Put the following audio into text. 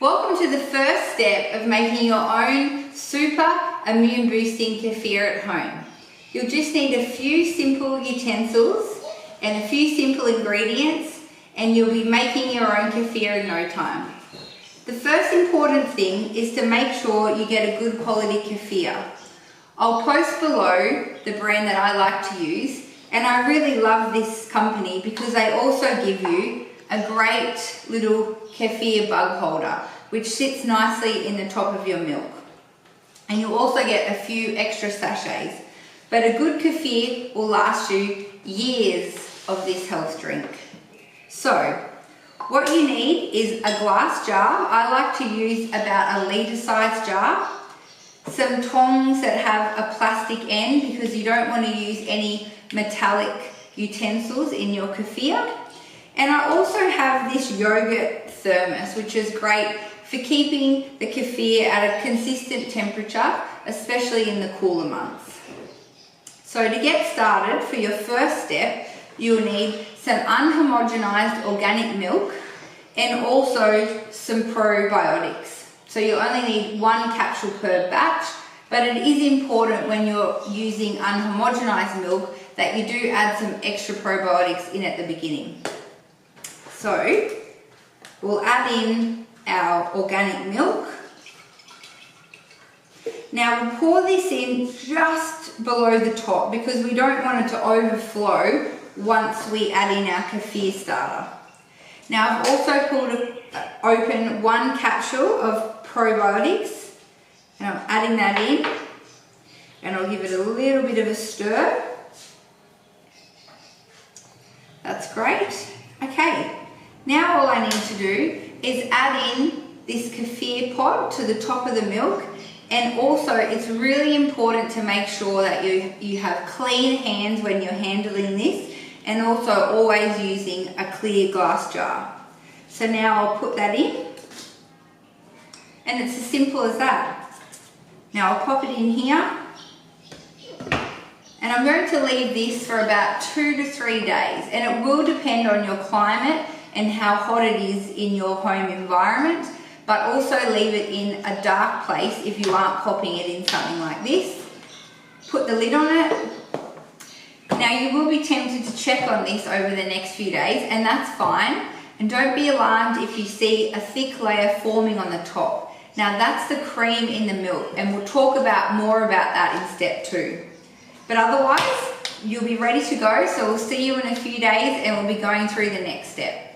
Welcome to the first step of making your own super immune boosting kefir at home. You'll just need a few simple utensils and a few simple ingredients, and you'll be making your own kefir in no time. The first important thing is to make sure you get a good quality kefir. I'll post below the brand that I like to use, and I really love this company because they also give you a great little kefir bug holder which sits nicely in the top of your milk. And you'll also get a few extra sachets. But a good kefir will last you years of this health drink. So, what you need is a glass jar. I like to use about a litre size jar. Some tongs that have a plastic end because you don't want to use any metallic utensils in your kefir. And I also have this yogurt thermos, which is great for keeping the kefir at a consistent temperature, especially in the cooler months. So to get started, for your first step, you'll need some unhomogenized organic milk and also some probiotics. So you'll only need one capsule per batch, but it is important when you're using unhomogenized milk that you do add some extra probiotics in at the beginning. So we'll add in our organic milk. Now we'll pour this in just below the top because we don't want it to overflow once we add in our kefir starter. Now I've also pulled open one capsule of probiotics and I'm adding that in, and I'll give it a little bit of a stir. That's great. Okay. Now all I need to do is add in this kefir pod to the top of the milk, and also it's really important to make sure that you have clean hands when you're handling this, and also always using a clear glass jar. So now I'll put that in, and it's as simple as that. Now I'll pop it in here, and I'm going to leave this for about 2 to 3 days, and it will depend on your climate and how hot it is in your home environment, but also leave it in a dark place if you aren't popping it in something like this. Put the lid on it. Now you will be tempted to check on this over the next few days, and that's fine. And don't be alarmed if you see a thick layer forming on the top. Now that's the cream in the milk, and we'll talk more about that in step 2. But otherwise, you'll be ready to go, so we'll see you in a few days and we'll be going through the next step.